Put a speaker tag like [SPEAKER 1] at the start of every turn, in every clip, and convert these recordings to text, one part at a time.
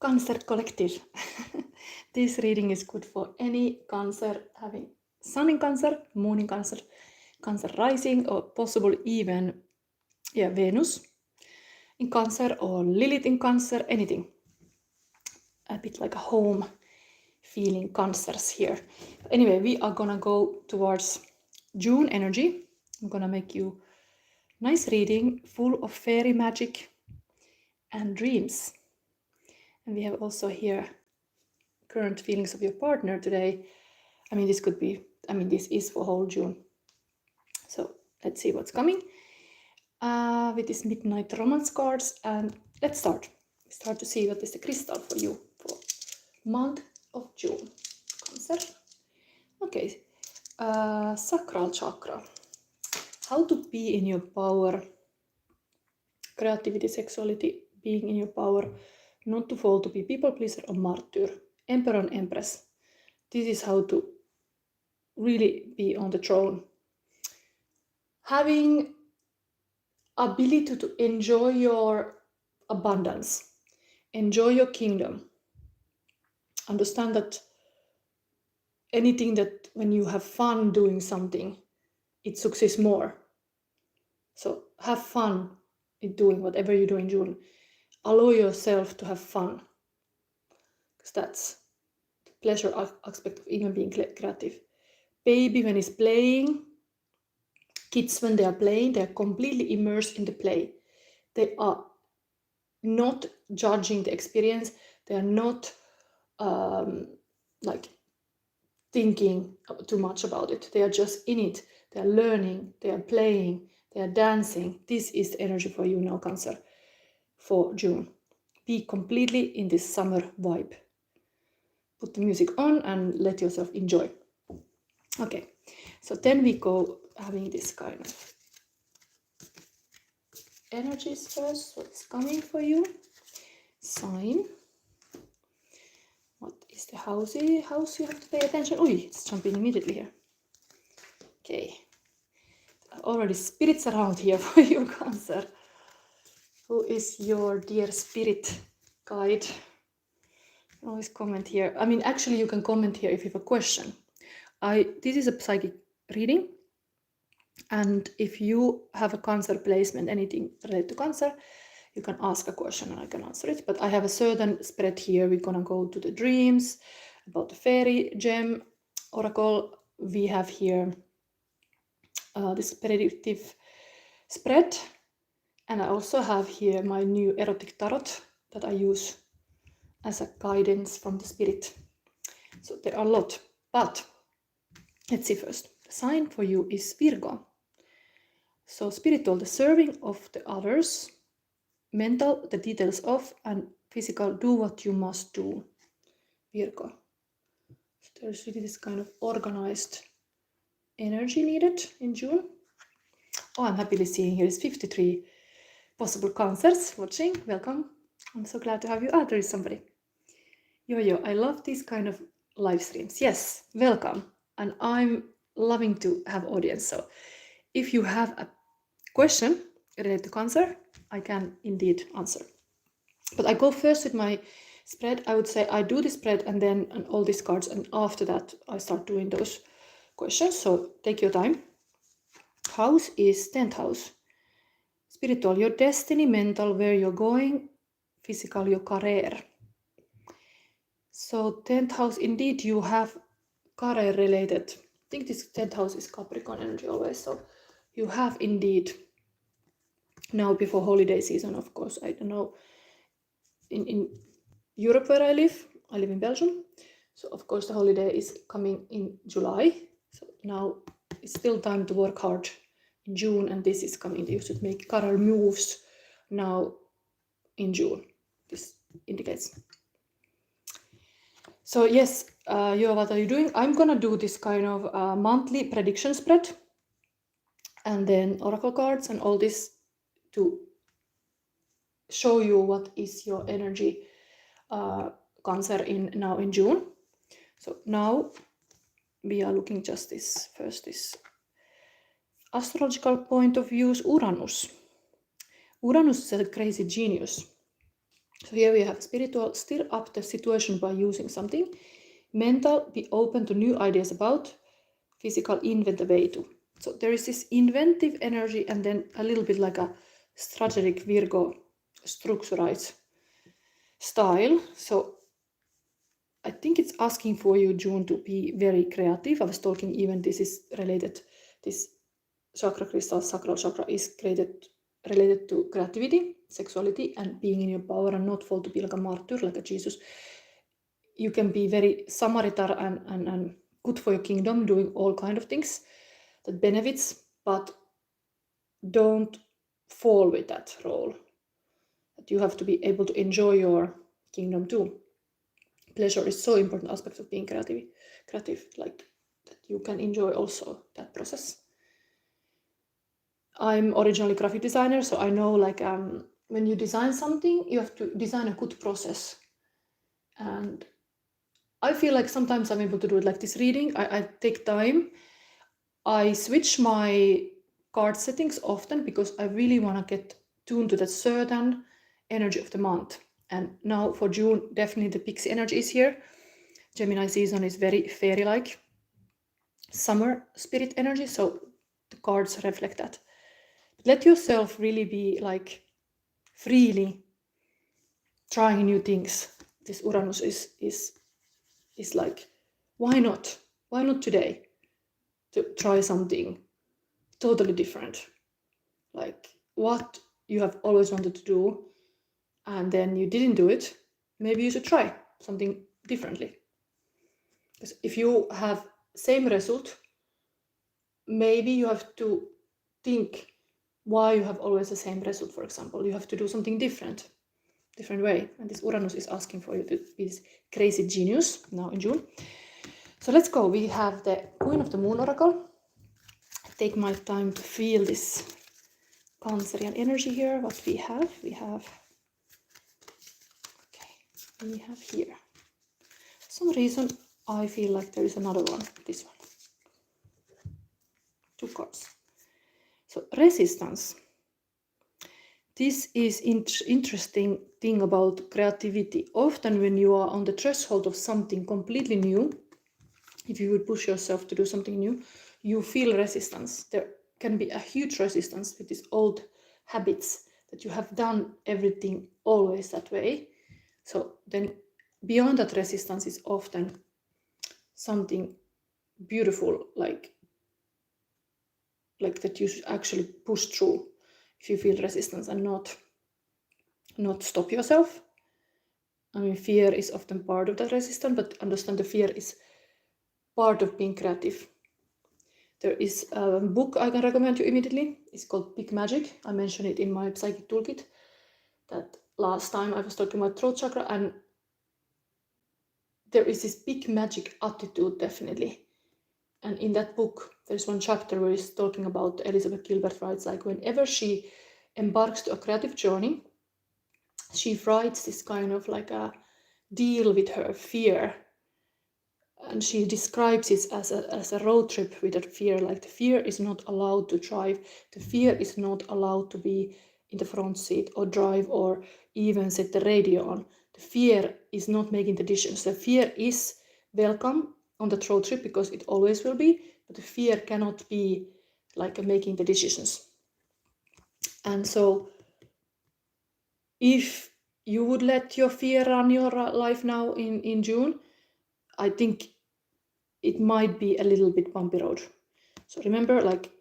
[SPEAKER 1] Cancer Collective. This reading is good for any Cancer having Sun in Cancer, Moon in Cancer, Cancer rising, or possible even Venus in Cancer or Lilith in Cancer, anything. A bit like a home feeling Cancers here. Anyway, we are gonna go towards June energy. I'm gonna make you nice reading full of fairy magic and dreams. And we have also here current feelings of your partner today. This is for whole June. So let's see what's coming with these midnight romance cards, and let's start to see what is the crystal for you for month of June. Cancer. Okay, sacral chakra. How to be in your power. Creativity, sexuality, being in your power, not to fall to be people pleaser or martyr. Emperor and Empress. This is how to really be on the throne. Having ability to enjoy your abundance, enjoy your kingdom. Understand that anything that when you have fun doing something, it succeeds more. So have fun in doing whatever you do in June. Allow yourself to have fun, because that's the pleasure aspect of even being creative. Baby when he's playing, kids when they are playing, they are completely immersed in the play. They are not judging the experience. They are not thinking too much about it. They are just in it. They are learning. They are playing. They are dancing. This is the energy for you now, Cancer, for June. Be completely in this summer vibe. Put the music on and let yourself enjoy. Okay, so then we go having this kind of energies first. What's coming for you? Sign. What is the house you have to pay attention? Oh, it's jumping immediately here. Okay. Already spirits around here for you, Cancer. Who is your dear spirit guide? Always comment here. Actually, you can comment here if you have a question. This is a psychic reading. And if you have a Cancer placement, anything related to Cancer, you can ask a question and I can answer it. But I have a certain spread here. We're gonna go to the dreams, about the fairy gem oracle. We have here this predictive spread. And I also have here my new erotic tarot that I use as a guidance from the spirit. So there are a lot. But let's see first. The sign for you is Virgo. So spiritual, the serving of the others. Mental, the details of, and physical, do what you must do. Virgo. So there's really this kind of organized energy needed in June. Oh, I'm happily seeing here is 53 possible Cancers watching. Welcome. I'm so glad to have you. There is somebody. Yo, I love these kind of live streams. Yes, welcome. And I'm loving to have audience. So if you have a question related to Cancer, I can indeed answer. But I go first with my spread. I would say I do the spread and then all these cards, and after that I start doing those questions. So take your time. House is 10th house. Spiritual, your destiny. Mental, where you're going. Physical, your career. So 10th house, indeed you have career related. I think this 10th house is Capricorn energy always. So you have indeed, now before holiday season, of course, I don't know, in Europe where I live in Belgium. So of course the holiday is coming in July. So now it's still time to work hard in June, and this is coming. You should make career moves now in June. This indicates. So yes, what are you doing? I'm gonna do this kind of monthly prediction spread, and then oracle cards and all this to show you what is your energy Cancer now in June. So now we are looking just this astrological point of views. Uranus is a crazy genius. So here we have spiritual, stir up the situation by using something. Mental, be open to new ideas about. Physical, invent the way to. So there is this inventive energy and then a little bit like a strategic Virgo structurized style. So I think it's asking for you, June, to be very creative. I was talking even this is related, this chakra crystal, sacral chakra is related to creativity, sexuality, and being in your power and not fall to be like a martyr, like a Jesus. You can be very Samaritan and good for your kingdom, doing all kind of things that benefits, but don't fall with that role. That you have to be able to enjoy your kingdom too. Pleasure is so important aspect of being creative, like that you can enjoy also that process. I'm originally graphic designer, so I know like when you design something, you have to design a good process. And I feel like sometimes I'm able to do it like this reading. I take time. I switch my card settings often because I really want to get tuned to that certain energy of the month. And now for June, definitely the pixie energy is here. Gemini season is very fairy-like summer spirit energy, so the cards reflect that. Let yourself really be like freely trying new things. This Uranus is like, why not? Why not today to try something totally different? Like what you have always wanted to do and then you didn't do it, maybe you should try something differently. Because if you have same result, maybe you have to think why you have always the same result. For example, you have to do something different way. And this Uranus is asking for you to be this crazy genius now in June. So let's go. We have the Queen of the Moon Oracle. I take my time to feel this Cancerian energy here. What we have here. For some reason, I feel like there is another one. This one. 2 cards. So resistance. This is interesting thing about creativity. Often when you are on the threshold of something completely new, if you would push yourself to do something new, you feel resistance. There can be a huge resistance with these old habits that you have done everything always that way. So then beyond that resistance is often something beautiful, like that you should actually push through if you feel resistance and not stop yourself. I mean, fear is often part of that resistance, but understand the fear is part of being creative. There is a book I can recommend you immediately. It's called Big Magic. I mentioned it in my psychic toolkit. That last time I was talking about throat chakra, and there is this big magic attitude, definitely. And in that book, there's one chapter where it's talking about Elizabeth Gilbert writes, like whenever she embarks to a creative journey, she writes this kind of like a deal with her fear. And she describes it as a road trip with that fear. Like the fear is not allowed to drive. The fear is not allowed to be in the front seat or drive or even set the radio on. The fear is not making the decisions. The fear is welcome on the road trip because it always will be, but the fear cannot be like making the decisions. And so if you would let your fear run your life now in June, I think it might be a little bit bumpy road. So remember, like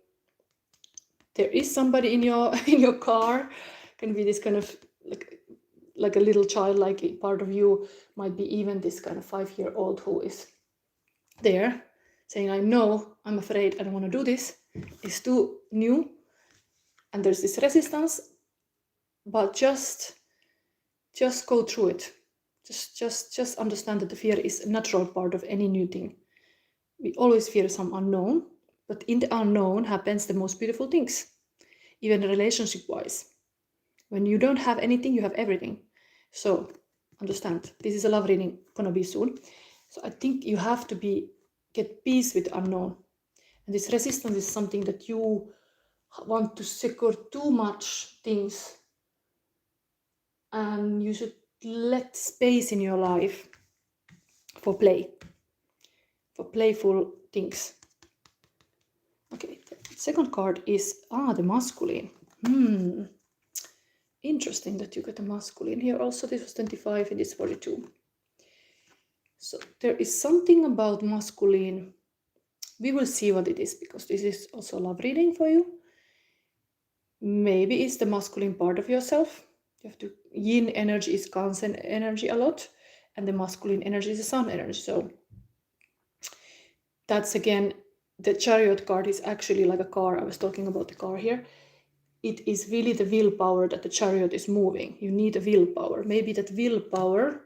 [SPEAKER 1] there is somebody in your car, can be this kind of like a little child, like part of you might be even this kind of 5-year-old who is there saying, I know, I'm afraid, I don't want to do this. It's too new. And there's this resistance, but just go through it. Just understand that the fear is a natural part of any new thing. We always fear some unknown, but in the unknown happens the most beautiful things, even relationship-wise. When you don't have anything, you have everything. So understand, this is a love reading gonna be soon. So I think you have to get peace with the unknown. And this resistance is something that you want to secure too much things. And you should let space in your life for play, for playful things. Okay, the second card is the masculine. Interesting that you got the masculine here. Also, this was 25 and this 42. So there is something about masculine. We will see what it is, because this is also a love reading for you. Maybe it's the masculine part of yourself. You have to, yin energy is Cancer energy a lot, and the masculine energy is the sun energy. So that's, again, the Chariot card is actually like a car. I was talking about the car here. It is really the willpower that the Chariot is moving. You need a willpower. Maybe that willpower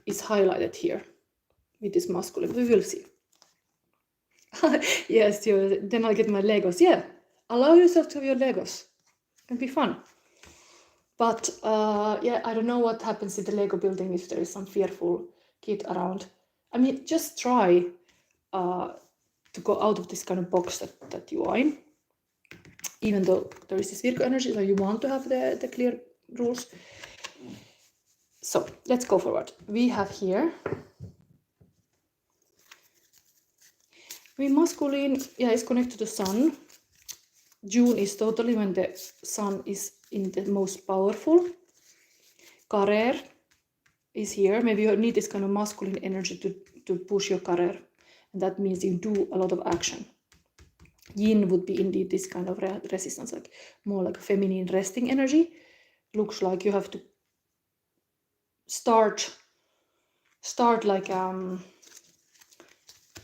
[SPEAKER 1] is highlighted here with this masculine. We will see. Yes, then I'll get my Legos. Yeah, allow yourself to have your Legos. It can be fun. But yeah, I don't know what happens in the Lego building if there is some fearful kid around. I mean, just try to go out of this kind of box that you are in. Even though there is this Virgo energy, so you want to have the clear rules. So let's go forward. We have here, we masculine, yeah, is connected to the sun. June is totally when the sun is in the most powerful. Career is here. Maybe you need this kind of masculine energy to push your career. And that means you do a lot of action. Yin would be indeed this kind of resistance, like more like a feminine resting energy. Looks like you have to start like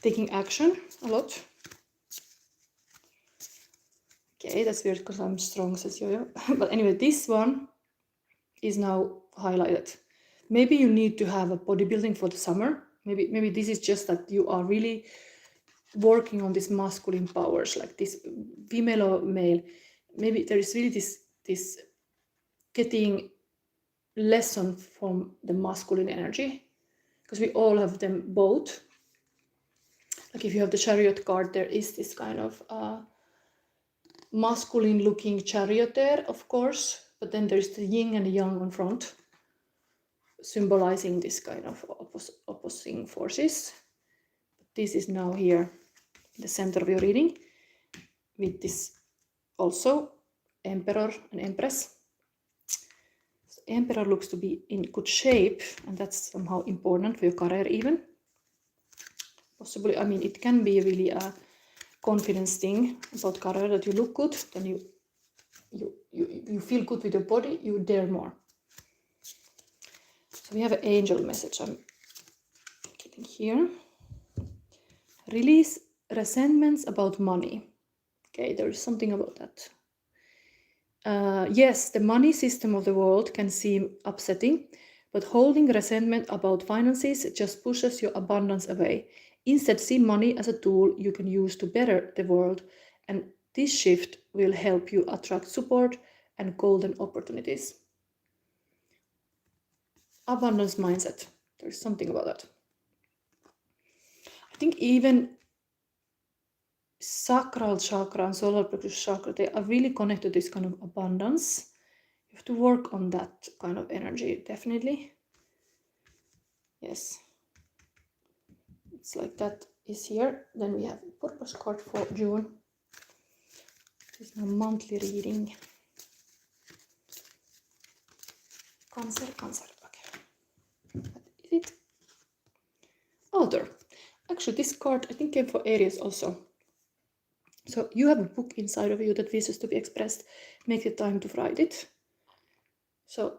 [SPEAKER 1] taking action a lot. Okay, that's weird because I'm strong, says Yo-Yo. But anyway, this one is now highlighted. Maybe you need to have a bodybuilding for the summer. Maybe this is just that you are really working on these masculine powers, like this female or male. Maybe there is really this getting lesson from the masculine energy, because we all have them both. Like if you have the Chariot card, there is this kind of masculine looking chariot there, of course, but then there's the yin and the yang on front, symbolizing this kind of opposing forces. But this is now here in the center of your reading, with this also Emperor and Empress. So Emperor looks to be in good shape, and that's somehow important for your career even. Possibly, I mean, it can be really a confidence thing about career, that you look good, then you feel good with your body, you dare more. So we have an angel message I'm getting here. Release resentments about money. Okay, there is something about that. Yes, the money system of the world can seem upsetting, but holding resentment about finances just pushes your abundance away. Instead, see money as a tool you can use to better the world, and this shift will help you attract support and golden opportunities. Abundance mindset. There's something about that. I think even sacral chakra and solar plexus chakra, they are really connected to this kind of abundance. You have to work on that kind of energy, definitely. Yes. It's like that is here. Then we have a purpose card for June. This is my monthly reading. Cancer. Okay. What is it? Author. Actually, this card I think came for Aries also. So you have a book inside of you that wishes to be expressed. Make the time to write it. So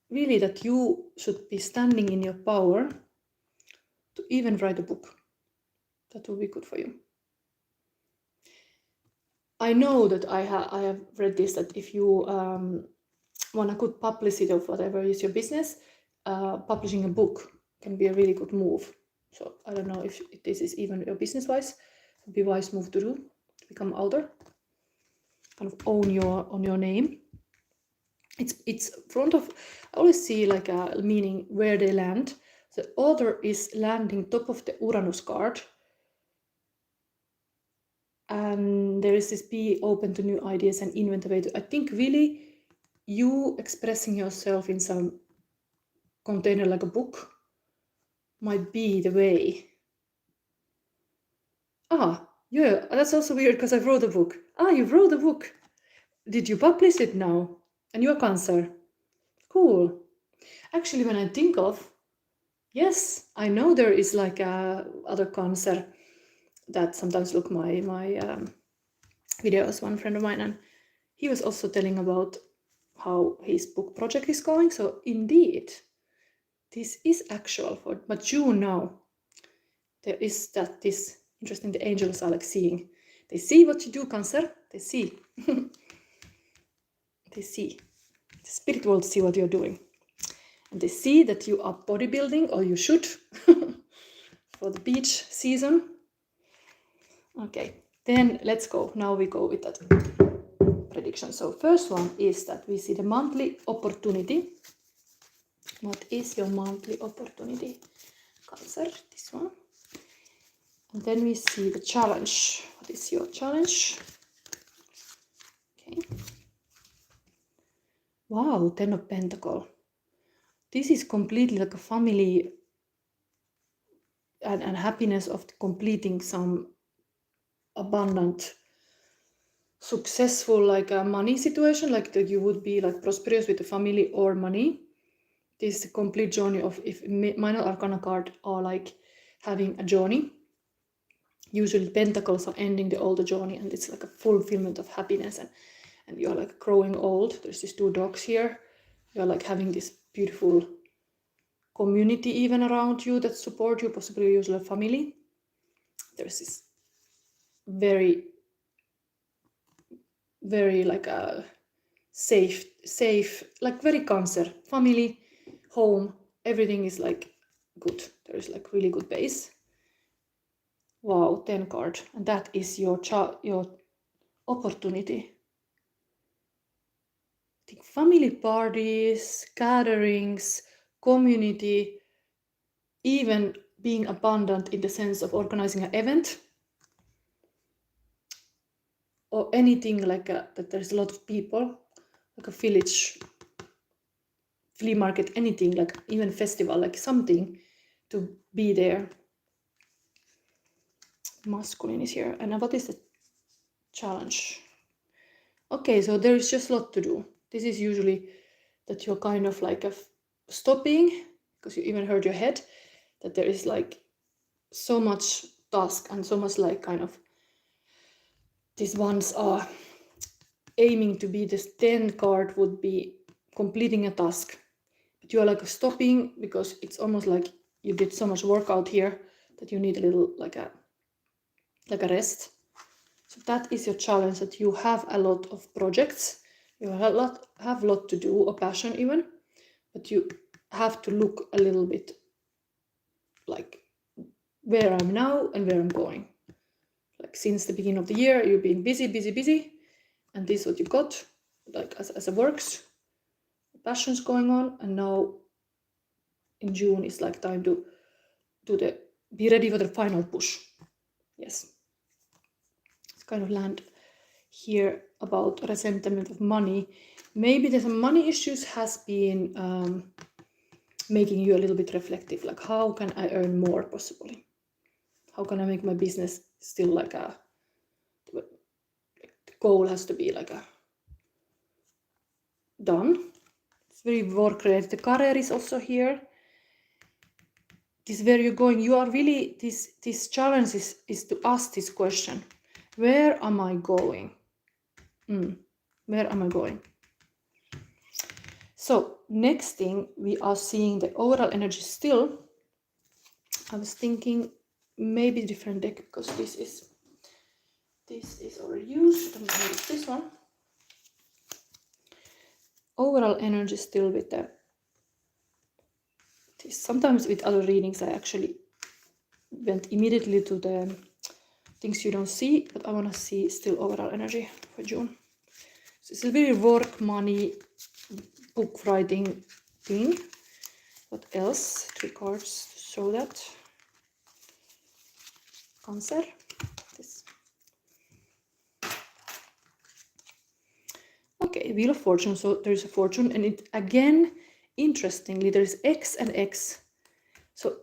[SPEAKER 1] really that you should be standing in your power to even write a book. That will be good for you. I know that I have read this, that if you want a good publicity of whatever is your business, publishing a book can be a really good move. So I don't know if this is even your business-wise. It would be a wise move to do, to become author, kind of own your name. It's front of, I always see like a meaning where they land. The author is landing top of the Uranus card. And there is this be open to new ideas and invent a way to, I think really you expressing yourself in some container like a book might be the way. Yeah, that's also weird because I wrote a book. You wrote a book. Did you publish it now? And you're Cancer. Cool. Actually, when I think of, yes, I know there is like other Cancer that sometimes look my videos, one friend of mine, and he was also telling about how his book project is going. So indeed, this is actual for June now. There is this interesting, the angels are like seeing. They see what you do, Cancer. They see. They see. The spirit world see what you're doing. And they see that you are bodybuilding, or you should, for the beach season. Okay, then let's go. Now we go with that prediction. So first one is that we see the monthly opportunity. What is your monthly opportunity, Cancer? This one. And then we see the challenge. What is your challenge? Okay. Wow, 10 of Pentacles. This is completely like a family and happiness of completing some abundant, successful, like a money situation, like that you would be like prosperous with the family or money. This is a complete journey of, if minor arcana card are like having a journey. Usually pentacles are ending the older journey, and it's like a fulfillment of happiness, and you're like growing old. There's these 2 dogs here. You're like having this beautiful community even around you that support you, possibly usually a family. There's this very, very like a safe, like very Cancer, family, home, everything is like good. There is like really good base. Wow, 10 card, and that is your opportunity. I think family parties, gatherings, community, even being abundant in the sense of organizing an event or anything like that there's a lot of people, like a village, flea market, anything, like even festival, like something to be there. Masculine is here. And what is the challenge? Okay, so there is just a lot to do. This is usually that you're kind of like stopping, because you even heard your head, that there is like so much task and so much like kind of, these ones are aiming to be, this 10 card would be completing a task. But you are like stopping because it's almost like you did so much work out here that you need a little like a rest. So that is your challenge, that you have a lot of projects, you have a lot to do, or passion even, but you have to look a little bit like where I'm now and where I'm going. Like since the beginning of the year, you've been busy, and this is what you got, like as a works, passions going on, and now in June it's like time to be ready for the final push. Yes. It's kind of land here about resentment of money. Maybe the money issues has been making you a little bit reflective, like how can I earn more possibly? How can I make my business still like the goal has to be like done. It's very work related. The career is also here. This where you're going. You are really, this challenge is to ask this question. Where am I going? Where am I going? So next thing, we are seeing the overall energy still. I was thinking maybe different deck, because this is already used. I'm going to use this one. Overall energy still with the this. Sometimes with other readings I actually went immediately to the things you don't see, but I want to see still overall energy for June. So it's a very work, money, book writing thing. What else? 3 cards to show that. Cancer. This. Okay, Wheel of Fortune. So there is a fortune, and it again interestingly, there is X and X. So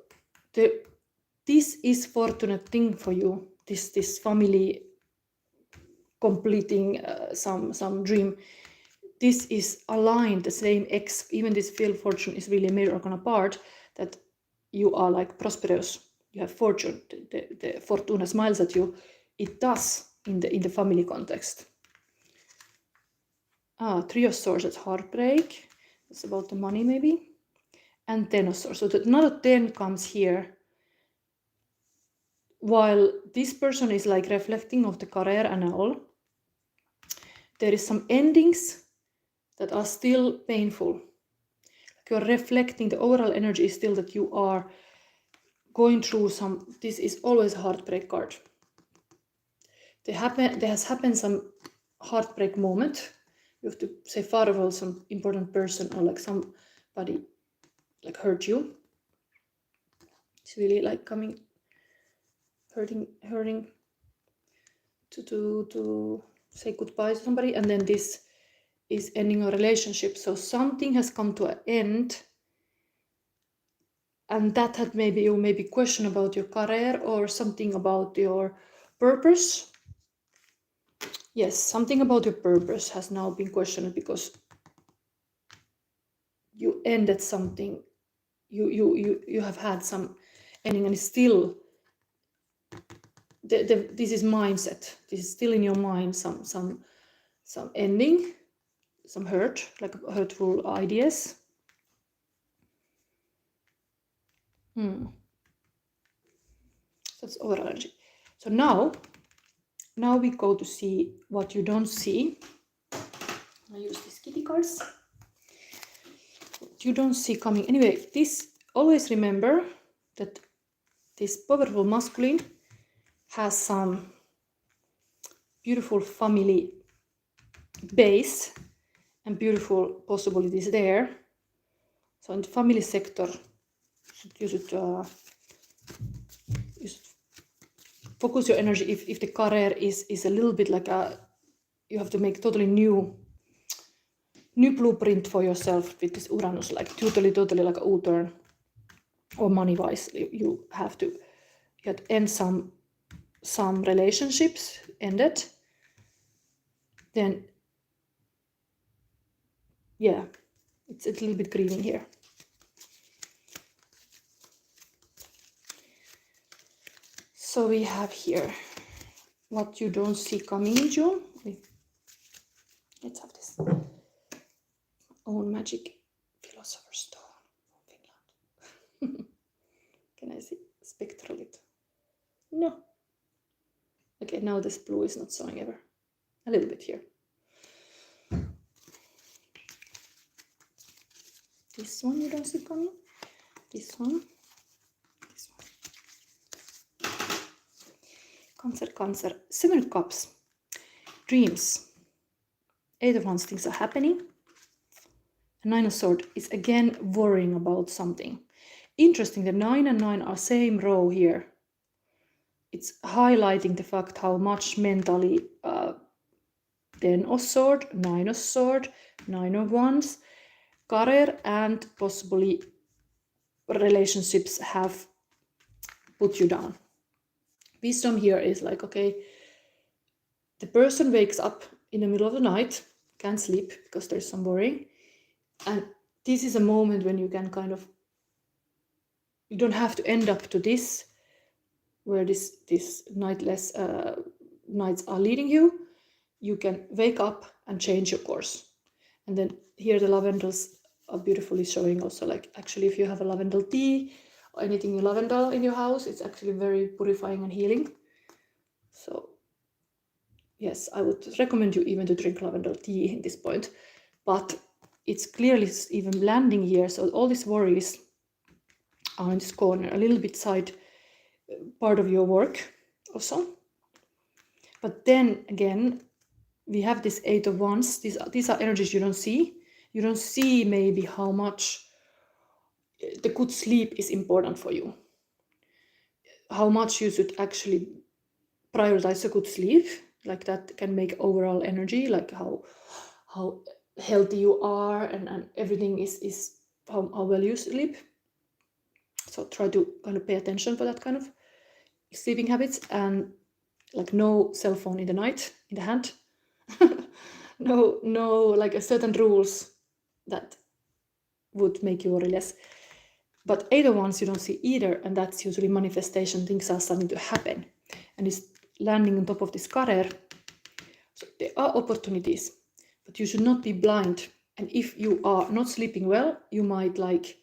[SPEAKER 1] this is fortunate thing for you, this family completing some dream. This is aligned, the same X, even this field fortune is really a major arcana part, that you are like prosperous, you have fortune, the fortuna smiles at you. It does in the family context. Three of Swords, that's heartbreak. It's about the money maybe. And Ten of Swords. So another 10 comes here. While this person is like reflecting of the career and all, there is some endings that are still painful. Like you're reflecting, the overall energy is still that you are going through some, this is always a heartbreak card. There has happened some heartbreak moment. You have to say farewell some important person, or like somebody like hurt you. It's really like coming, hurting to say goodbye to somebody, and then this is ending a relationship. So something has come to an end, and that had maybe you maybe question about your career or something about your purpose. Yes, something about your purpose has now been questioned because you ended something. You have had some ending, and it's still this is mindset. This is still in your mind. Some ending, some hurt, like hurtful ideas. That's overall energy. So now we go to see what you don't see. I use these kitty cards. What you don't see coming. Anyway, this, always remember that this powerful masculine has some beautiful family base and beautiful possibilities there. So in the family sector, you should focus your energy. If the career is a little bit like you have to make totally new blueprint for yourself with this Uranus, like totally like a U-turn, or money wise, you have to end some relationships ended. Then yeah, it's a little bit grieving here. So we have here what you don't see coming in June. Let's have this own magic philosopher's stone from Finland. Can I see spectral it? No. Okay, now this blue is not showing ever. A little bit here. This one you don't see coming. This one. This one. Cancer. 7 of Cups. Dreams. 8 of Wands. Things are happening. 9 of Swords is again worrying about something. Interesting, the 9 and 9 are same row here. It's highlighting the fact how much mentally 10 of Swords, 9 of Swords, 9 of Wands, career and possibly relationships have put you down. Wisdom here is like, okay, the person wakes up in the middle of the night, can't sleep because there's some worrying, and this is a moment when you can kind of, you don't have to end up to this, where this nightless nights are leading you. You can wake up and change your course. And then here the lavendels are beautifully showing also, like actually if you have a lavender tea or anything lavender in your house, it's actually very purifying and healing. So yes, I would recommend you even to drink lavender tea in this point, but it's clearly even landing here. So all these worries are in this corner, a little bit side part of your work also. But then again, we have this 8 of Wands. These are energies you don't see. You don't see maybe how much the good sleep is important for you. How much you should actually prioritize a good sleep. Like that can make overall energy, like how healthy you are, and everything is how well you sleep. So try to kind of pay attention for that kind of sleeping habits, and like no cell phone in the night, in the hand. no like a certain rules that would make you worry less. But other ones you don't see either, and that's usually manifestation. Things are starting to happen, and it's landing on top of this career. So there are opportunities, but you should not be blind. And if you are not sleeping well, you might like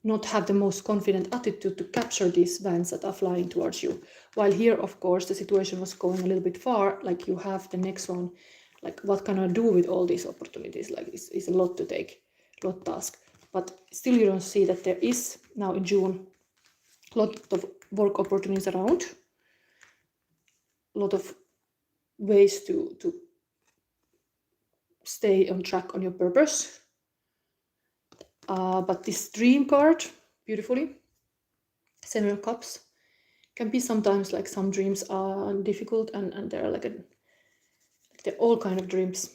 [SPEAKER 1] not have the most confident attitude to capture these vans that are flying towards you. While here, of course, the situation was going a little bit far, like you have the next one, like what can I do with all these opportunities? Like it's a lot to take, a lot task. But still you don't see that there is now in June a lot of work opportunities around, a lot of ways to stay on track on your purpose. But this dream card, beautifully, Seven of Cups, can be sometimes like some dreams are difficult, and they're like they're all kind of dreams.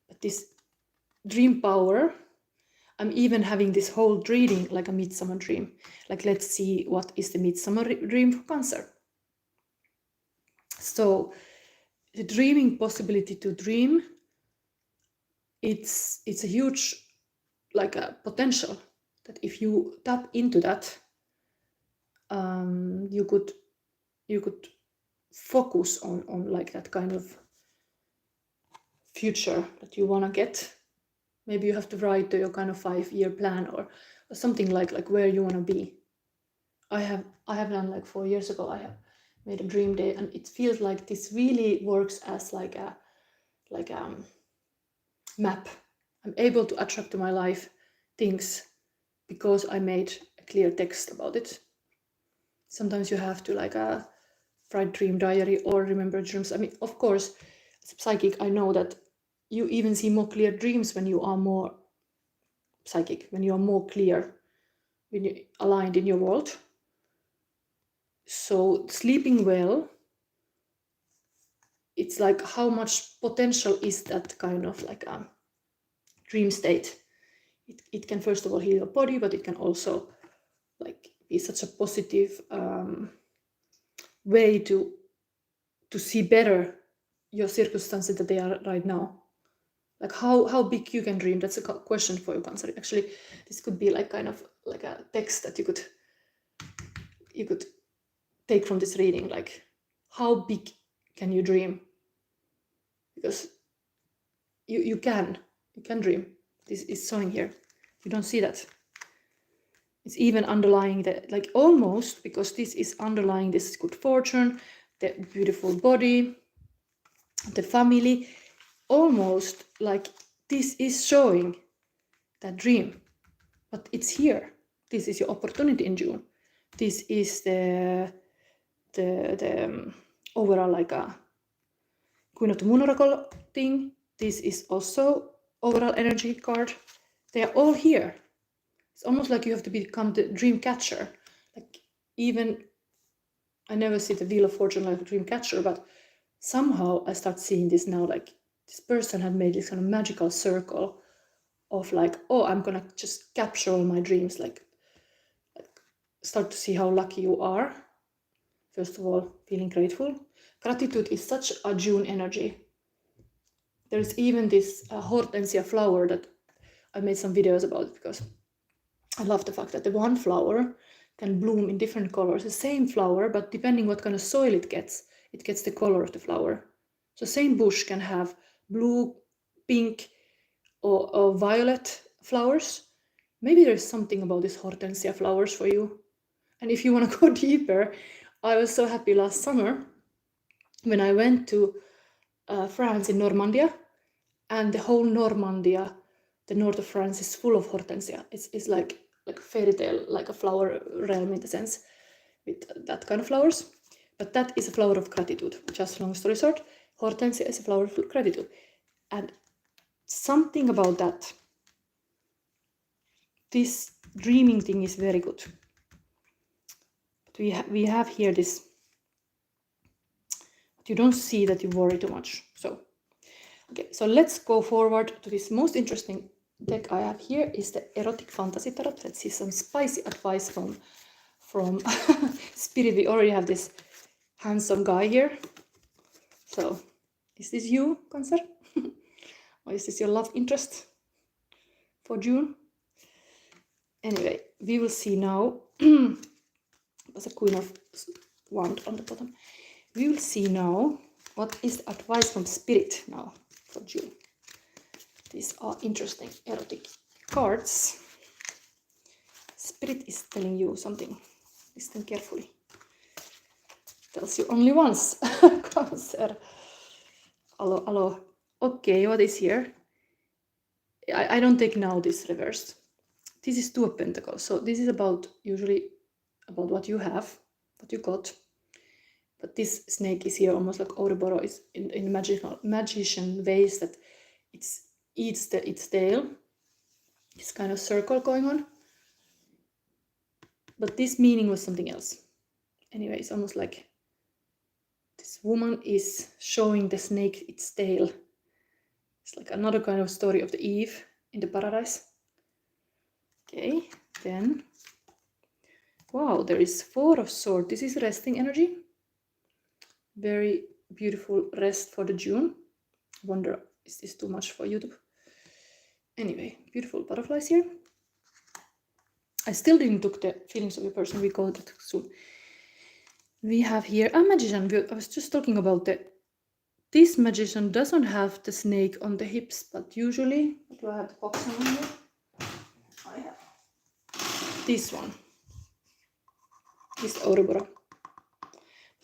[SPEAKER 1] But this dream power, I'm even having this whole reading like a midsummer dream. Like, let's see what is the midsummer dream for Cancer. So the dreaming possibility to dream, it's a huge like a potential that if you tap into that, you could focus on like that kind of future that you want to get. Maybe you have to write your kind of 5-year plan or something like where you want to be. I have done like 4 years ago, I have made a dream day, and it feels like this really works as like a map. I'm able to attract to my life things because I made a clear text about it. Sometimes you have to like write dream diary or remember dreams. I mean, of course, as a psychic, I know that you even see more clear dreams when you are more psychic, when you are more clear, when you're aligned in your world. So sleeping well, it's like how much potential is that kind of like a dream state. It can first of all heal your body, but it can also like be such a positive way to see better your circumstances that they are right now. Like how big you can dream. That's a question for you, Cancer. Actually, this could be like kind of like a text that you could take from this reading. Like, how big can you dream? Because you can dream. This is showing here. You don't see that. It's even underlying that, like almost, because this is underlying this good fortune, the beautiful body, the family, almost like this is showing that dream. But it's here. This is your opportunity in June. This is the overall like a Queen of the Moon Oracle thing. This is also overall energy card. They are all here. It's almost like you have to become the dream catcher. Like, even I never see the Wheel of Fortune like a dream catcher, but somehow I start seeing this now. Like, this person had made this kind of magical circle of like, oh, I'm gonna just capture all my dreams. Like start to see how lucky you are. First of all, feeling grateful. Gratitude is such a June energy. There's even this hortensia flower that I made some videos about, because I love the fact that the one flower can bloom in different colors. The same flower, but depending what kind of soil it gets the color of the flower. So same bush can have blue, pink, or violet flowers. Maybe there's something about these hortensia flowers for you. And if you want to go deeper, I was so happy last summer when I went to France in Normandy, and the whole Normandy, the north of France, is full of hortensia. It's like a fairy tale, like a flower realm in the sense, with that kind of flowers. But that is a flower of gratitude. Just long story short, hortensia is a flower of gratitude. And something about that, this dreaming thing is very good. But we have here this, but you don't see that you worry too much. So, okay, so let's go forward to this most interesting deck I have here is the Erotic Fantasy Tarot. Let's see some spicy advice from Spirit. We already have this handsome guy here. So, is this you, Cancer? Or is this your love interest for June? Anyway, we will see now. There's a Queen of Wand on the bottom. We will see now what is the advice from Spirit now for June. These are interesting erotic cards. Spirit is telling you something. Listen carefully. Tells you only once. Cancer. Hello, hello. Okay, what is here? I don't take now this reversed. This is Two of Pentacles. So this is usually about what you have, what you got. But this snake is here almost like Ouroboros in magician ways that it eats its tail. This kind of circle going on. But this meaning was something else. Anyway, it's almost like this woman is showing the snake its tail. It's like another kind of story of the Eve in the paradise. Okay, then, wow, there is Four of Swords. This is resting energy. Very beautiful rest for the June. Wonder, is this too much for YouTube? Anyway, beautiful butterflies here. I still didn't took the feelings of your person. We go that soon. We have here a magician. I was just talking about this magician doesn't have the snake on the hips, but usually, do I have the box on here? I have this one. This Ouroboros.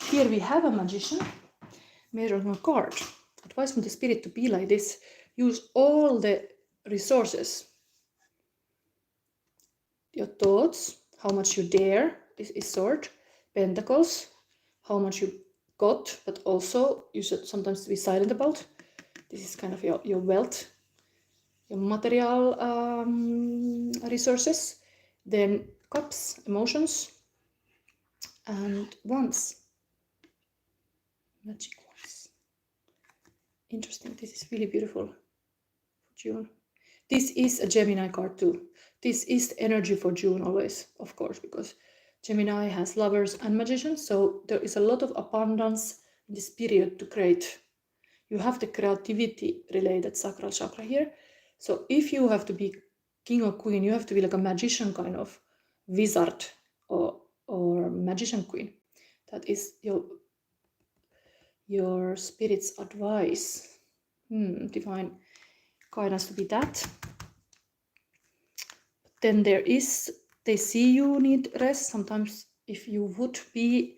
[SPEAKER 1] Here we have a magician made on a card. Advice from the Spirit to be like this. Use all the resources. Your thoughts, how much you dare, this is Sword. Pentacles, how much you got, but also you should sometimes be silent about. This is kind of your wealth, your material resources. Then Cups, emotions, and Wands. Magic Wands. Interesting, this is really beautiful for June. This is a Gemini card too. This is the energy for June always, of course, because Gemini has lovers and magicians, so there is a lot of abundance in this period to create. You have the creativity related sacral chakra here. So if you have to be king or queen, you have to be like a magician kind of wizard or magician queen. That is your spirit's advice. Divine guidance to be that. Then they see you need rest. Sometimes if you would be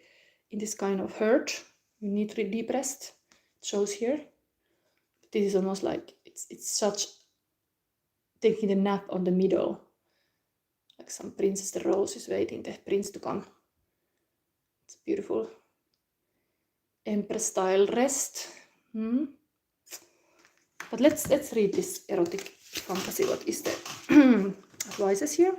[SPEAKER 1] in this kind of hurt, you need really deep rest. It shows here. This is almost like it's such taking a nap on the middle. Like some Princess the Rose is waiting the prince to come. It's beautiful. Empress style rest. But let's read this erotic fantasy. What is the advices here?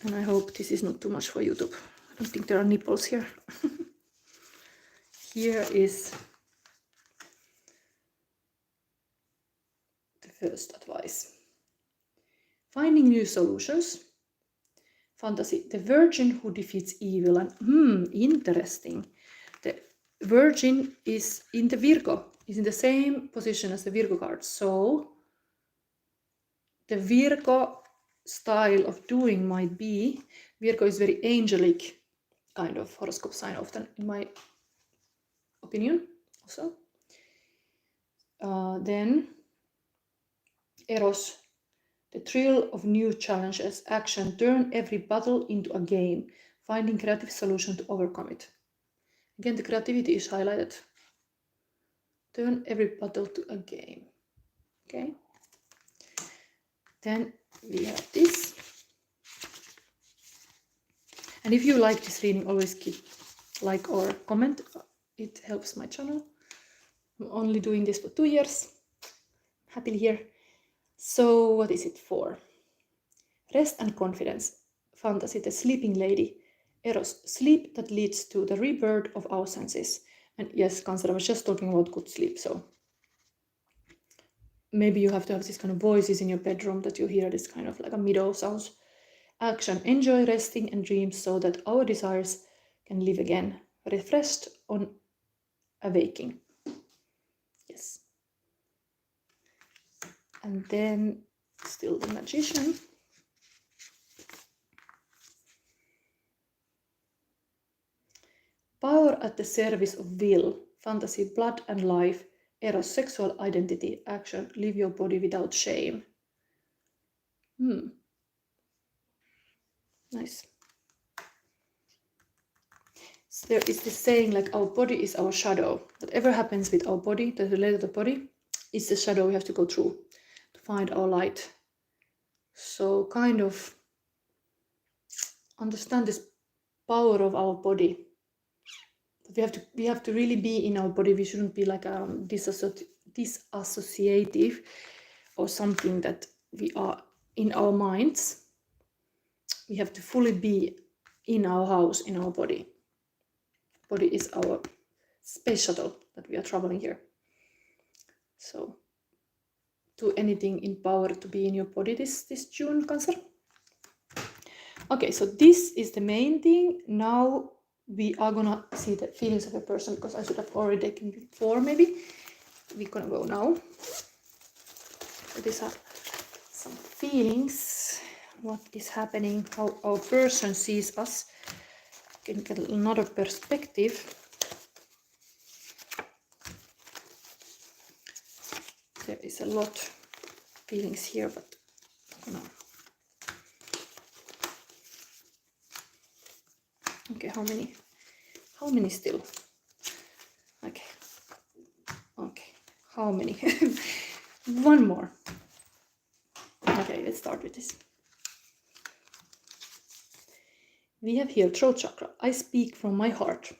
[SPEAKER 1] And I hope this is not too much for YouTube. I don't think there are nipples here. Here is the first advice. Finding new solutions. Fantasy, the virgin who defeats evil. And interesting. The virgin is in the Virgo, is in the same position as the Virgo card. So the Virgo style of doing might be, Virgo is very angelic kind of horoscope sign often, in my opinion also. Then Eros, the thrill of new challenges, action, turn every battle into a game, finding creative solution to overcome it. Again, the creativity is highlighted. Turn every battle to a game. Okay. Then we have this. And if you like this reading, always keep like or comment. It helps my channel. I'm only doing this for 2 years. Happily here. So what is it for? Rest and confidence. Fantasy, the sleeping lady. Eros, sleep that leads to the rebirth of our senses. And yes, Cancer, I was just talking about good sleep. So maybe you have to have this kind of voices in your bedroom that you hear this kind of like a middle sounds. Action. Enjoy resting and dreams so that our desires can live again, refreshed on awaking. Yes. And then still the Magician. Power at the service of will, fantasy, blood and life, eros, sexual identity, action, live your body without shame. Nice. So there is this saying like our body is our shadow. Whatever happens with our body, the related to the body, is the shadow we have to go through to find our light. So kind of understand this power of our body. We have to really be in our body. We shouldn't be like disassociative or something that we are in our minds. We have to fully be in our house, in our body. Body is our space shuttle that we are traveling here. So do anything in power to be in your body this June, Cancer. Okay, so this is the main thing. Now we are gonna see the feelings of a person, because I should have already taken before. Maybe we're gonna go now. So these are some feelings, what is happening, how our person sees us. You can get another perspective. There is a lot of feelings here, but you know. Okay, how many still? Okay, how many? One more. Okay, let's start with this. We have here throat chakra. I speak from my heart.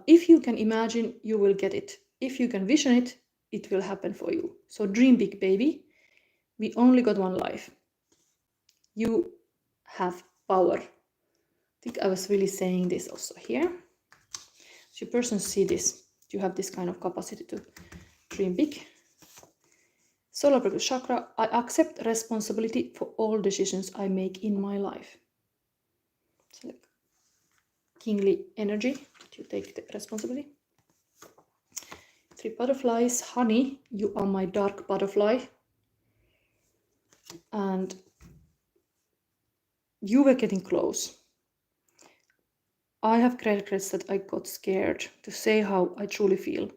[SPEAKER 1] If you can imagine, you will get it. If you can vision it, it will happen for you. So dream big, baby. We only got one life. You have power. I think I was really saying this also here. So your person see this. You have this kind of capacity to dream big. Solar plexus chakra. I accept responsibility for all decisions I make in my life. So like kingly energy, that you take the responsibility. 3 butterflies. Honey, you are my dark butterfly. And you were getting close. I have regrets that I got scared to say how I truly feel.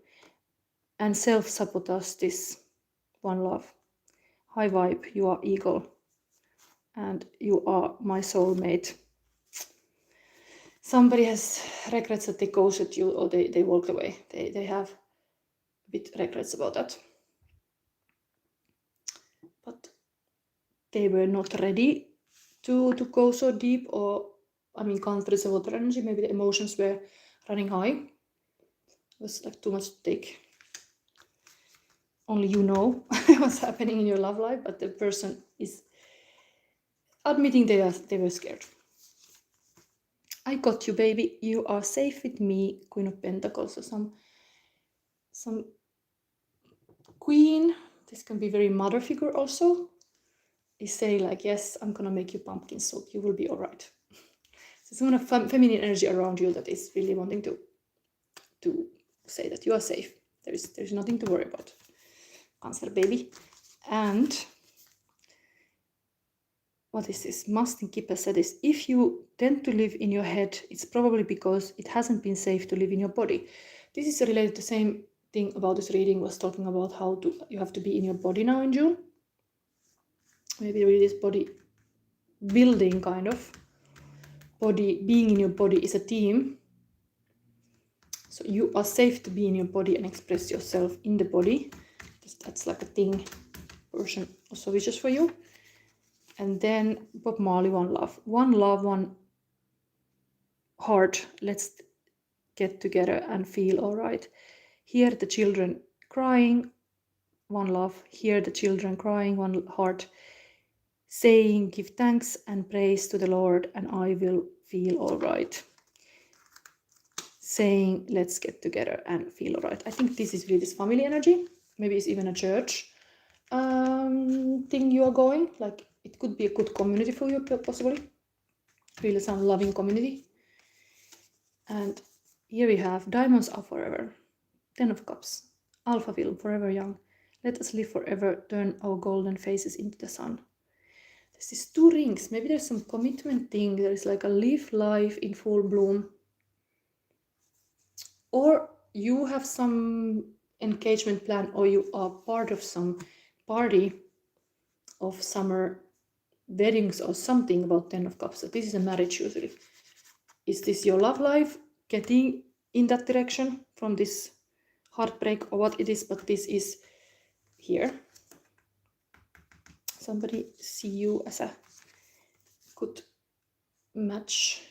[SPEAKER 1] And self-sabotage this. One love. High vibe, you are eagle. And you are my soulmate. Somebody has regrets that they ghosted you or they walked away. They have a bit regrets about that. But they were not ready to go so deep, or I mean, Cancer is a water energy, maybe the emotions were running high. It was like too much to take. Only you know what's happening in your love life, but the person is admitting they were scared. I got you, baby. You are safe with me. Queen of Pentacles. So some queen. This can be very mother figure also. Is saying like, yes, I'm gonna make you pumpkin soup. You will be all right. So some kind of feminine energy around you that is really wanting to say that you are safe. There's nothing to worry about. Cancer, baby. And what is this? Mastin Kippe said this. If you tend to live in your head, it's probably because it hasn't been safe to live in your body. This is related to the same thing about this reading was talking about how you have to be in your body now in June. Maybe really this body building kind of. Body, being in your body is a team. So you are safe to be in your body and express yourself in the body. That's like a thing person also wishes for you. And then Bob Marley, one love. One love, one heart. Let's get together and feel all right. Hear the children crying, one love. Hear the children crying, one heart. Saying, give thanks and praise to the Lord, and I will feel all right. saying, let's get together and feel all right. I think this is really this family energy. Maybe it's even a church thing you are going. Like it could be a good community for you, possibly. Really some loving community. And here we have diamonds are forever. 10 of Cups. Alpha will forever young. Let us live forever. Turn our golden faces into the sun. There's these 2 rings. Maybe there's some commitment thing. There is like a live life in full bloom. Or you have some engagement plan, or you are part of some party of summer weddings or something about 10 of Cups. So this is a marriage usually. Is this your love life getting in that direction from this heartbreak or what it is? But this is here. Somebody see you as a good match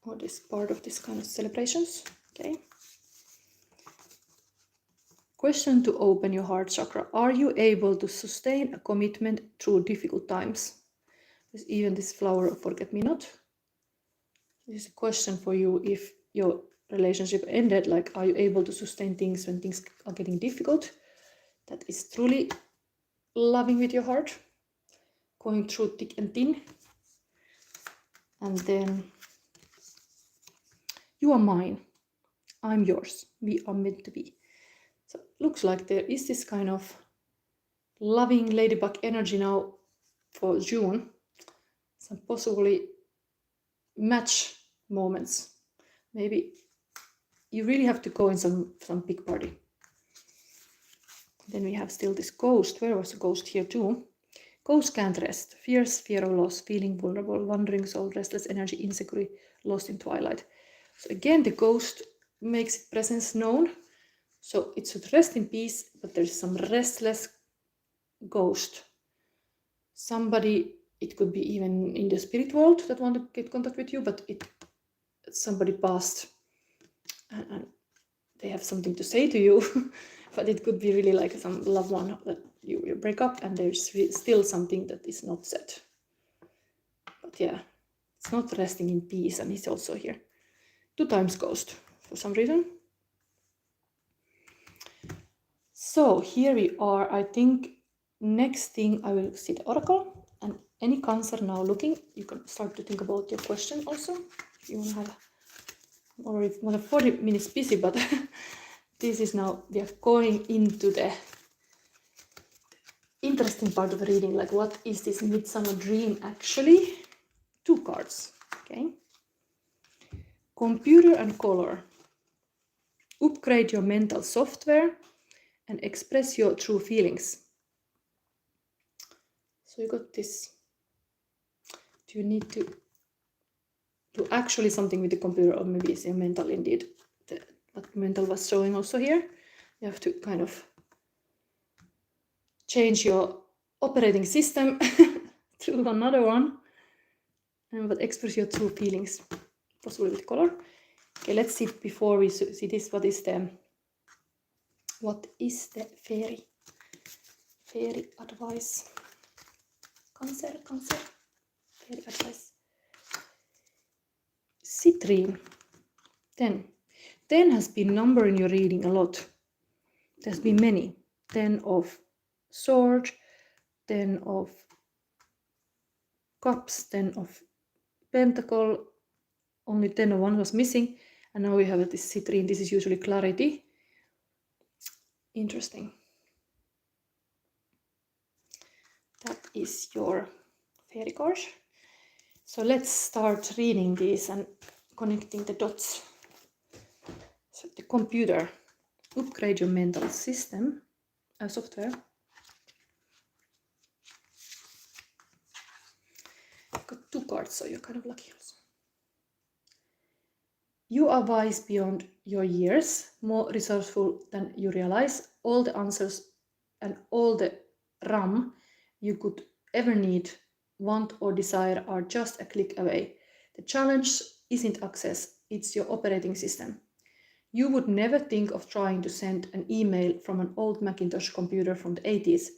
[SPEAKER 1] or this part of this kind of celebrations. Okay. Question to open your heart chakra. Are you able to sustain a commitment through difficult times? There's even this flower of forget-me-not. This is a question for you if your relationship ended. Like, are you able to sustain things when things are getting difficult? That is truly loving with your heart, going through thick and thin. And then you are mine, I'm yours, we are meant to be. So it looks like there is this kind of loving ladybug energy now for June. Some possibly match moments. Maybe you really have to go in some big party. Then we have still this ghost. Where was the ghost? Here too. Ghost can't rest. Fears, fear of loss, feeling vulnerable, wandering soul, restless energy, insecurity, lost in twilight. So again, the ghost makes its presence known. So it should rest in peace, but there's some restless ghost. Somebody, it could be even in the spirit world that want to get contact with you, but somebody passed and they have something to say to you. But it could be really like some loved one that you break up and there's still something that is not said. But yeah, it's not resting in peace, and he's also here. 2 times ghost for some reason. So here we are. I think next thing I will see the oracle, and any Cancer now looking, you can start to think about your question also. If you want to have already more than 40 minutes busy, but this is now, we are going into the interesting part of the reading, like what is this midsummer dream actually? 2 cards, okay? Computer and color. Upgrade your mental software and express your true feelings. So you got this. Do you need to do actually something with the computer, or maybe it's your mental indeed? What mental was showing also here. You have to kind of change your operating system to another one, but express your true feelings, possibly with color. Okay, let's see before we see this. What is the fairy advice? Cancer, fairy advice. Citrine. 10. 10 has been number in your reading a lot. There's been many. 10 of Swords, 10 of Cups, 10 of Pentacle. Only 10 of 1 was missing. And now we have this citrine. This is usually clarity. Interesting. That is your fairy card. So let's start reading these and connecting the dots. So the computer. Upgrade your mental system, software. I've got 2 cards, so you're kind of lucky also. You are wise beyond your years, more resourceful than you realize. All the answers and all the RAM you could ever need, want or desire are just a click away. The challenge isn't access, it's your operating system. You would never think of trying to send an email from an old Macintosh computer from the 80s.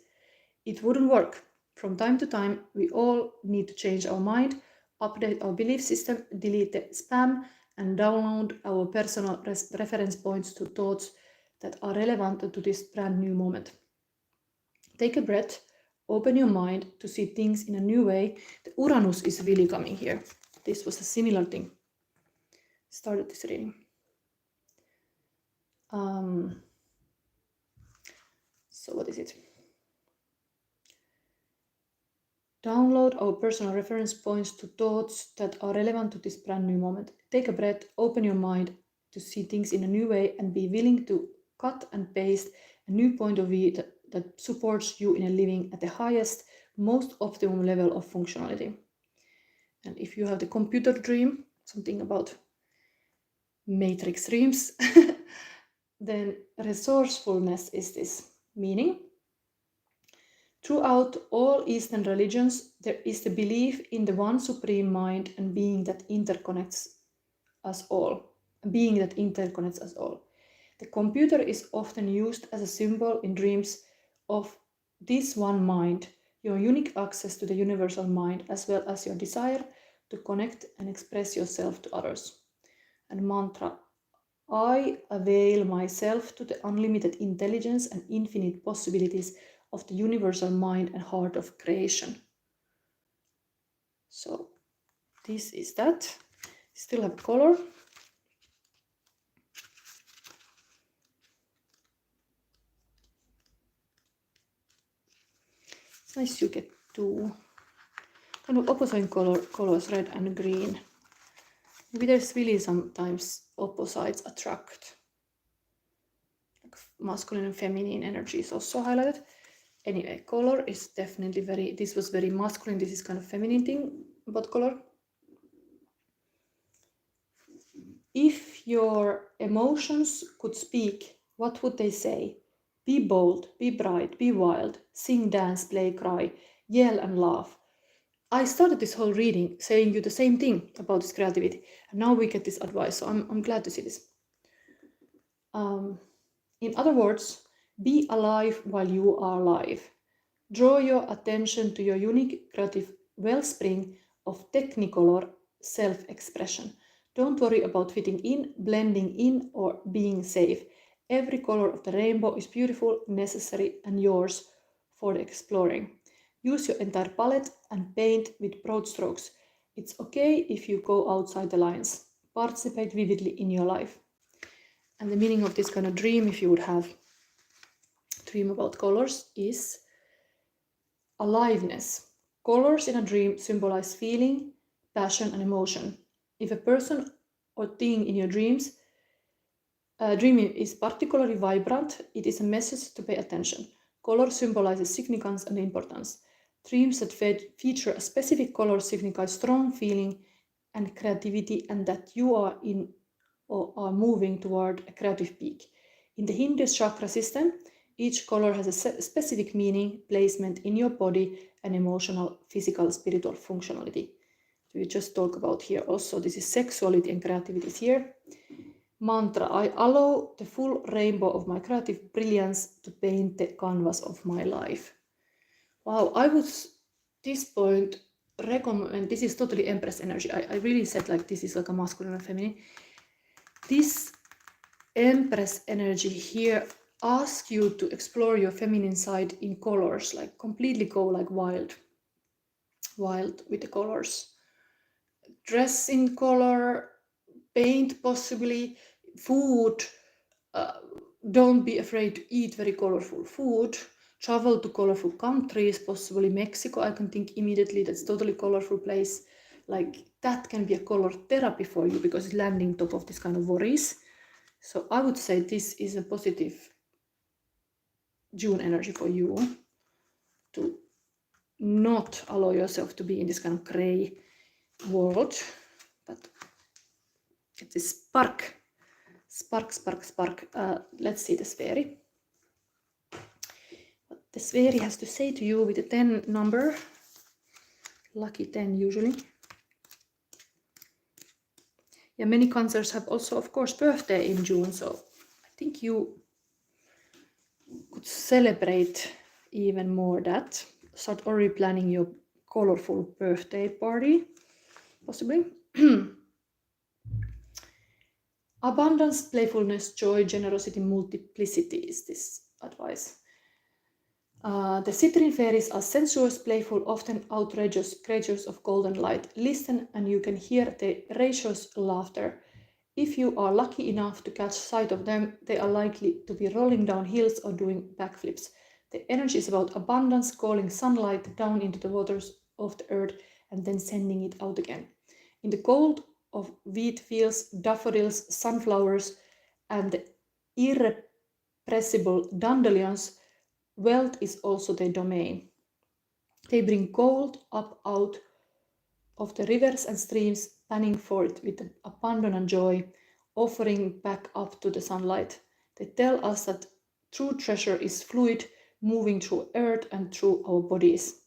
[SPEAKER 1] It wouldn't work. From time to time, we all need to change our mind, update our belief system, delete the spam, and download our personal reference points to thoughts that are relevant to this brand new moment. Take a breath, open your mind to see things in a new way. The Uranus is really coming here. This was a similar thing. Started this reading. So what is it? Download our personal reference points to thoughts that are relevant to this brand new moment. Take a breath, open your mind to see things in a new way, and be willing to cut and paste a new point of view that supports you in a living at the highest, most optimum level of functionality. And if you have the computer dream, something about matrix dreams, then resourcefulness is this meaning. Throughout all Eastern religions, there is the belief in the one supreme mind and being that interconnects us all. The computer is often used as a symbol in dreams of this one mind, your unique access to the universal mind, as well as your desire to connect and express yourself to others. And mantra, I avail myself to the unlimited intelligence and infinite possibilities of the universal mind and heart of creation. So this is that. Still have color. It's nice you get two kind of opposite colors, red and green. Maybe there's really sometimes opposites attract. Like masculine and feminine energy is also highlighted. Anyway, color is definitely this was very masculine. This is kind of feminine thing about color. If your emotions could speak, what would they say? Be bold, be bright, be wild, sing, dance, play, cry, yell and laugh. I started this whole reading saying you the same thing about this creativity, and now we get this advice, so I'm glad to see this. In other words, be alive while you are alive. Draw your attention to your unique creative wellspring of technicolor self-expression. Don't worry about fitting in, blending in, or being safe. Every color of the rainbow is beautiful, necessary, and yours for the exploring. Use your entire palette and paint with broad strokes. It's okay if you go outside the lines. Participate vividly in your life. And the meaning of this kind of dream, if you would have dream about colors, is aliveness. Colors in a dream symbolize feeling, passion, and emotion. If a person or thing in your dreams dreaming is particularly vibrant, it is a message to pay attention. Color symbolizes significance and importance. Dreams that feature a specific color signify strong feeling and creativity, and that you are in or are moving toward a creative peak. In the Hindu chakra system, each color has a specific meaning, placement in your body, and emotional, physical, spiritual functionality. So we just talk about here also, this is sexuality and creativity is here. Mantra, I allow the full rainbow of my creative brilliance to paint the canvas of my life. Wow, I would, this point, recommend, this is totally Empress energy. I really said like this is like a masculine and feminine. This Empress energy here asks you to explore your feminine side in colors, like completely go like wild with the colors. Dress in color, paint possibly, food, don't be afraid to eat very colorful food, travel to colorful countries, possibly Mexico, I can think immediately, that's totally colorful place. Like that can be a color therapy for you because it's landing top of this kind of worries. So I would say this is a positive June energy for you to not allow yourself to be in this kind of gray world, but get this spark. Let's see the Spheri. What the Spheri has to say to you with the 10 number, lucky 10 usually. Yeah, many Cancers have also, of course, birthday in June, so I think you could celebrate even more that. Start already planning your colorful birthday party, possibly. Abundance, playfulness, joy, generosity, multiplicity is this advice. The citrine fairies are sensuous, playful, often outrageous creatures of golden light. Listen and you can hear their raucous laughter. If you are lucky enough to catch sight of them, they are likely to be rolling down hills or doing backflips. The energy is about abundance, calling sunlight down into the waters of the earth and then sending it out again. In the gold of wheat fields, daffodils, sunflowers, and the irrepressible dandelions, wealth is also their domain. They bring gold up out of the rivers and streams, panning for it with abandon and joy, offering back up to the sunlight. They tell us that true treasure is fluid, moving through earth and through our bodies.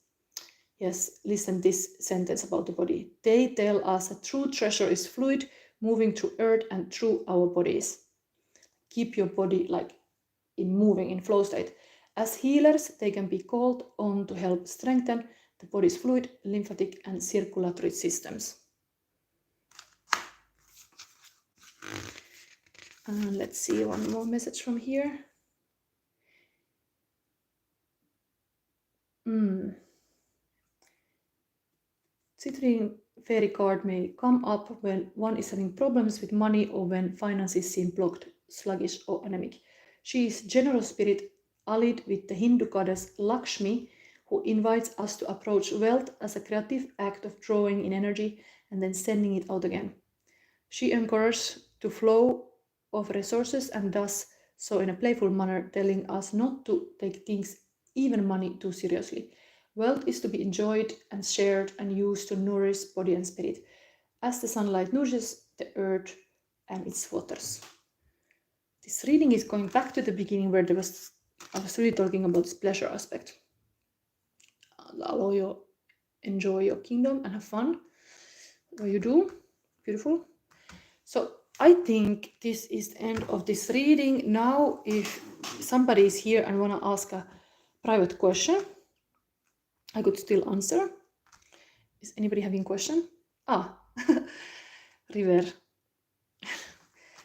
[SPEAKER 1] Yes, listen this sentence about the body. They tell us that true treasure is fluid, moving through earth and through our bodies. Keep your body like in moving, in flow state. As healers, they can be called on to help strengthen the body's fluid, lymphatic, and circulatory systems. And let's see one more message from here. Citrine fairy card may come up when one is having problems with money or when finances seem blocked, sluggish, or anemic. She is generous spirit allied with the Hindu goddess Lakshmi, who invites us to approach wealth as a creative act of drawing in energy and then sending it out again. She encourages to flow of resources and does so in a playful manner, telling us not to take things, even money, too seriously. Wealth is to be enjoyed and shared and used to nourish body and spirit, as the sunlight nourishes the earth and its waters. This reading is going back to the beginning where I was really talking about this pleasure aspect. Allow you enjoy your kingdom and have fun. What you do, beautiful. So I think this is the end of this reading. Now, if somebody is here and want to ask a private question, I could still answer. Is anybody having a question? River.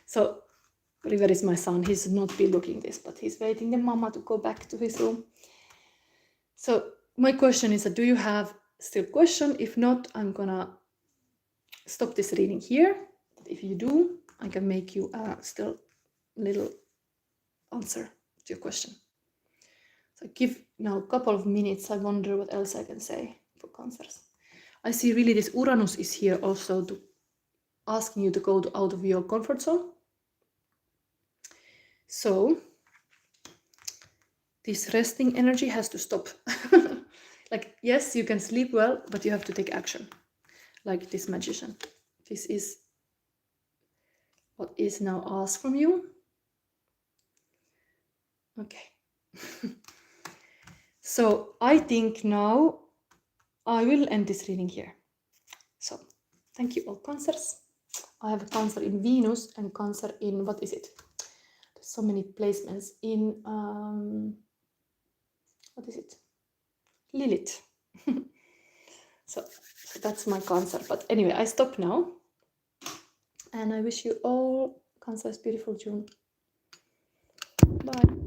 [SPEAKER 1] So River is my son. He's not be looking this, but he's waiting the mama to go back to his room. So my question is that do you have still question? If not, I'm gonna stop this reading here. But if you do, I can make you still little answer to your question. So give now a couple of minutes. I wonder what else I can say for cancers. I see really this Uranus is here also to asking you to go out of your comfort zone. So this resting energy has to stop. Like, yes, you can sleep well, but you have to take action. Like this magician. This is what is now asked from you. Okay. So I think now I will end this reading here. So thank you all cancers. I have a cancer in Venus and cancer in, what is it? There's so many placements in, what is it? Lilith. So that's my cancer. But anyway, I stop now. And I wish you all cancers beautiful June. Bye.